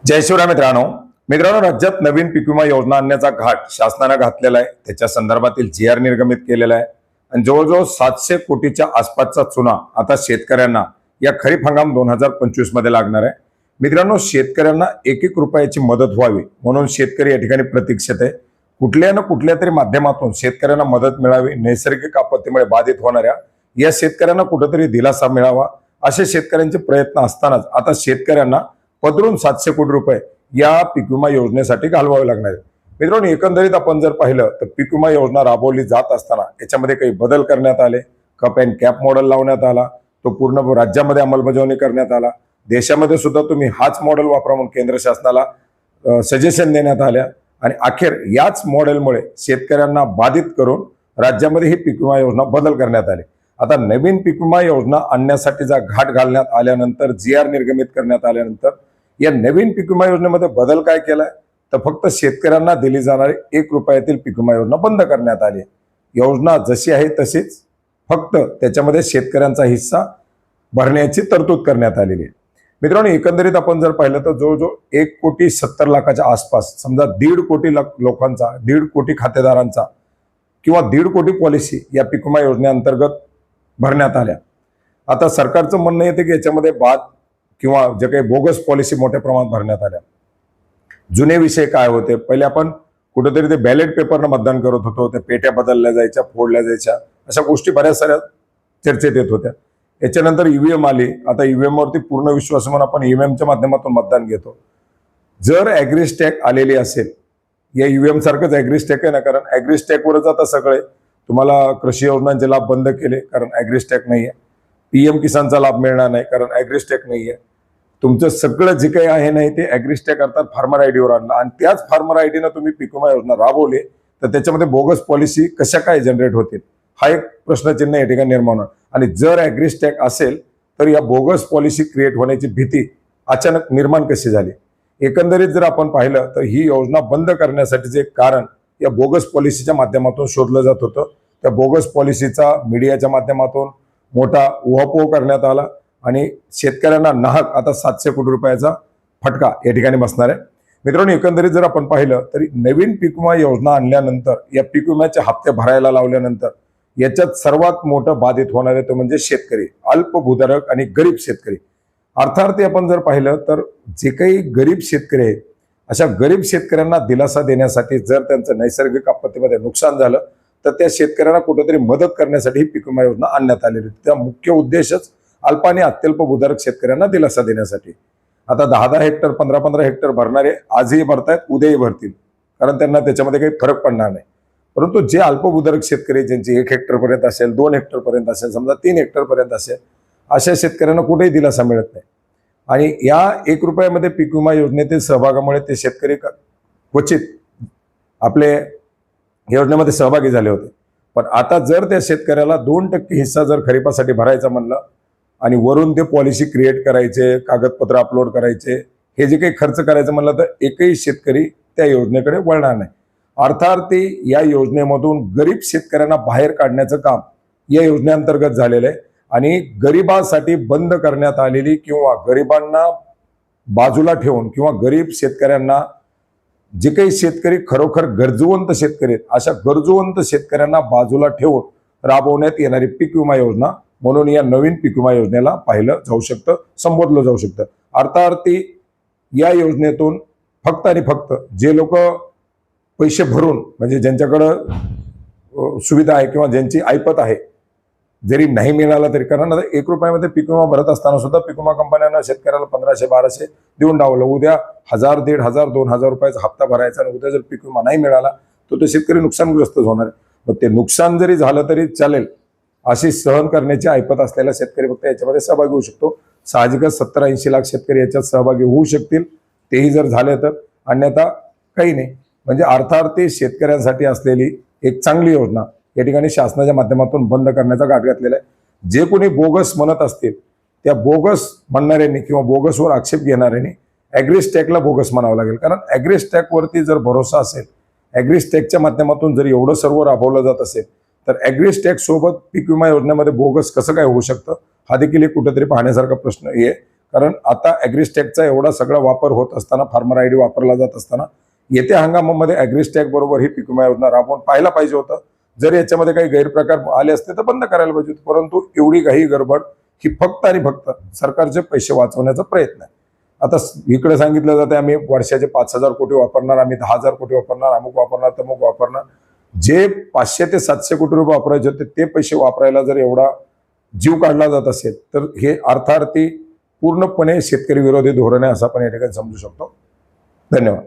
जय शिवराय मित्रांनो राज्यात नवीन पीक विमा योजना आणण्याचा घाट शासनाने घातलेला आहे। त्याच्या संदर्भातील GR निर्गमित केलेला आहे आणि जवळजवळ 700 कोटीच्या आसपासचा चुना आता शेतकऱ्यांना या खरीप हंगाम 2025 मध्ये लागणार आहे। मित्रांनो, शेतकऱ्यांना एक रुपयाची मदत व्हावी म्हणून शेतकरी या ठिकाणी प्रतीक्षेत आहे। कुठल्या ना कुठल्या तरी माध्यमातून शेतकऱ्यांना मदत मिळावी, नैसर्गिक आपत्तीमुळे बाधित होणाऱ्या या शेतकऱ्यांना कुठेतरी दिलासा मिळावा असे शेतकऱ्यांचे प्रयत्न असतानाच आता शेतकऱ्यांना पदरून 700 कोटी रुपये या पीक विमा योजनेसाठी घालवावे लागणार आहेत। मित्रांनो, एकंदरीत आपण जर पाहिलं तर पीक विमा योजना राबवली जात असताना याच्यामध्ये काही बदल करण्यात आले। कप अँड कॅप मॉडेल लावण्यात आला, तो पूर्ण राज्यामध्ये अंमलबजावणी करण्यात आला। देशामध्ये सुद्धा तुम्ही हाच मॉडेल वापरा म्हणून केंद्र शासनाला सजेशन देण्यात आल्या आणि अखेर याच मॉडेलमुळे शेतकऱ्यांना बाधित करून राज्यामध्ये ही पीक विमा योजना बदल करण्यात आली। आता नवीन पीक विमा योजना आणण्यासाठीचा घाट घालण्यात आल्यानंतर GR निर्गमित करण्यात आल्यानंतर या नवीन पीक विमा योजनेमध्ये बदल काय केलाय तर फक्त शेतकऱ्यांना दिली जाणारी 1 रुपयातील पीक विमा योजना बंद करण्यात आली। योजना जशी आहे तशीच, फक्त त्याच्यामध्ये शेतकऱ्यांचा हिस्सा भरण्याची तरतूद करण्यात आलेली आहे। मित्रांनो, एकंदरीत आपण जर पाहिलं तर जवळजवळ 1,70,00,000च्या आसपास, समजा 1.5 कोटी लोकांचा, 1.5 कोटी खातेदारांचा किंवा 1.5 कोटी पॉलिसी या पीक विमा योजनेअंतर्गत भरण्यात आल्या। आता सरकारचं म्हणणं येते की याच्यामध्ये बाद किंवा जे काही बोगस पॉलिसी मोठ्या प्रमाणात भरण्यात आल्या। जुने विषय काय होते, पहिले आपण कुठेतरी ते बॅलेट पेपरनं मतदान करत होतो, त्या पेट्या बदलल्या जायच्या, फोडल्या जायच्या, अशा गोष्टी बऱ्याच साऱ्या चर्चेत येत होत्या। याच्यानंतर EVM आली। आता EVM वरती पूर्ण विश्वास म्हणून आपण EVMच्या माध्यमातून मतदान घेतो। जर ॲग्रीस्टॅक आलेली असेल, या EVM सारखंच ॲग्रीस्टॅक आहे ना, कारण ॲग्रीस्टॅकवरच आता सगळे तुम्हाला कृषी योजनांचे लाभ बंद केले कारण ॲग्रीस्टॅक नाहीये। PM किसानचा लाभ मिळणार नाही कारण ॲग्रीस्टॅक नाहीये। तुमचं सगळं जे काही आहे नाही ते ॲग्रीस्टॅक अर्थात फार्मर आयडीवर आणलं आणि त्याच फार्मर आयडीनं तुम्ही पीक विमा योजना राबवली तर त्याच्यामध्ये बोगस पॉलिसी कशा काय जनरेट होतील हा एक प्रश्नचिन्ह या ठिकाणी निर्माण होणार। आणि जर ॲग्रीस्टॅक असेल तर या बोगस पॉलिसी क्रिएट होण्याची भीती अचानक निर्माण कशी झाली। एकंदरीत जर आपण पाहिलं तर ही योजना बंद करण्यासाठीचे कारण या बोगस पॉलिसीच्या माध्यमातून शोधलं जात होतं। त्या बोगस पॉलिसीचा मीडियाच्या माध्यमातून मोठा उहापोह करण्यात आला आणि शेतकऱ्यांना नाहक आता 700 कोटी रुपयाचा फटका या ठिकाणी बसणार आहे। मित्रांनो, एकंदरीत जर आपण पाहिलं तरी नवीन पीक विमा योजना आणल्यानंतर, या पीक विम्याचे हप्ते भरायला लावल्यानंतर याच्यात सर्वात मोठं बाधित होणारे तो म्हणजे शेतकरी, अल्पभूधारक आणि गरीब शेतकरी। अर्थार्थी आपण जर पाहिलं तर जे काही गरीब शेतकरी आहेत अशा गरीब शेतकऱ्यांना दिलासा देण्यासाठी जर त्यांचं नैसर्गिक आपत्तीमध्ये नुकसान झालं तर त्या शेतकऱ्यांना कुठेतरी मदत करण्यासाठी ही पीक विमा योजना आणण्यात आलेली होती। त्या मुख्य उद्देशच अल्प आणि अत्यल्प भूधारक शेतकऱ्यांना दिलासा देण्यासाठी। आता 10-10 हेक्टर, 15-15 हेक्टर भरणारे आजही भरतायत, उद्याही भरतील, कारण त्यांना त्याच्यामध्ये काही फरक पडणार नाही। परंतु जे अल्पभूधारक शेतकरी ज्यांची 1 हेक्टर पर्यंत असेल, 2 हेक्टर पर्यंत असेल, समजा 3 हेक्टर पर्यंत असेल, अशा शेतकऱ्यांना कुठेही दिलासा मिळत नाही। आणि या 1 रुपयामध्ये पीक विमा योजनेतील सहभागामुळे ते शेतकरी क्वचित आपले योजनेमध्ये सहभागी झाले होते। पण आता जर त्या शेतकऱ्याला 2% हिस्सा जर खरीपासाठी भरायचा म्हणलं आणि वरून ते पॉलिसी क्रिएट करायचे, कागदपत्र अपलोड करायचे, हे जे काही खर्च करायचं म्हणलं तर एकही शेतकरी त्या योजनेकडे वळणार नाही। अर्थार्थी या योजनेमधून गरीब शेतकऱ्यांना बाहेर काढण्याचं काम या योजनेअंतर्गत झालेलं आहे आणि गरिबांसाठी बंद करण्यात आलेली किंवा गरिबांना बाजूला ठेवून किंवा गरीब शेतकऱ्यांना, जे काही शेतकरी खरोखर गरजूवंत शेतकरी आहेत अशा गरजूवंत शेतकऱ्यांना बाजूला ठेवून राबवण्यात येणारी पीक विमा योजना म्हणून या नवीन पीक विमा योजनेला पाहिलं जाऊ शकतं, संबोधलं जाऊ शकतं। अर्थार्थी या योजनेतून फक्त आणि फक्त जे लोक पैसे भरून, म्हणजे ज्यांच्याकडं सुविधा आहे किंवा ज्यांची ऐपत आहे, जरी नाही मिळाला तरी, कारण आता 1 रुपयामध्ये पीक विमा भरत असताना सुद्धा पीक विमा कंपन्यांना शेतकऱ्याला 1500-1200 देऊन डावलं। उद्या 1000, 1500, 2000 रुपयाचा हप्ता भरायचा आणि उद्या जर पीक विमा नाही मिळाला तर तो शेतकरी नुकसानग्रस्त होणार आहे। मग ते नुकसान जरी झालं तरी चालेल अशी सहन करण्याची ऐपत असलेला शेतकरी फक्त याच्यामध्ये सहभागी होऊ शकतो। साहजिकच 70-80 लाख शेतकरी याच्यात सहभागी होऊ शकतील, तेही जर झाले तर, अन्यथा काही नाही। म्हणजे अर्थार्थी शेतकऱ्यांसाठी असलेली एक चांगली योजना या ठिकाणी शासनाच्या माध्यमातून बंद करण्याचा घाट घातलेला आहे। जे कोणी बोगस म्हणत असतील त्या बोगस म्हणणाऱ्यांनी किंवा बोगसवर आक्षेप घेणाऱ्यांनी ॲग्रीस्टॅकला बोगस म्हणावं लागेल, कारण ॲग्रीस्टॅकवरती जर भरोसा असेल, ॲग्रीस्टॅकच्या माध्यमातून जर एवढं सर्व राबवलं जात असेल तर ॲग्रीस्टॅक सोबत पीक विमा योजनेमध्ये बोगस कसं काय होऊ शकतं हा देखील एक कुठेतरी पाहण्यासारखा प्रश्न आहे। कारण आता ॲग्रिस्टॅगचा एवढा सगळा वापर होत असताना, फार्मर आयडी वापरला जात असताना येत्या हंगामामध्ये ॲग्रिस्टॅग बरोबर ही पीक विमा योजना राबवून पाहायला पाहिजे होतं. जर याच्यामध्ये काही गैरप्रकार आले असते तर बंद करायला पाहिजे होते, परंतु एवढी काही गडबड ही फक्त आणि फक्त सरकारचे पैसे वाचवण्याचा प्रयत्न आहे. आता इकडे सांगितलं जाते आम्ही वर्षाचे 5,000 कोटी वापरणार, आम्ही 10,000 कोटी वापरणार, अमुक वापरणार, तमुक वापरणार. जे 500 ते 700 कोटी रुपये वापरायचे होते ते पैसे वापरायला जर एवढा जीव काढला जात असेल तर हे अर्थार्थी पूर्णपणे शेतकरी विरोधी धोरण आहे असं आपण या ठिकाणी समजू शकतो. धन्यवाद.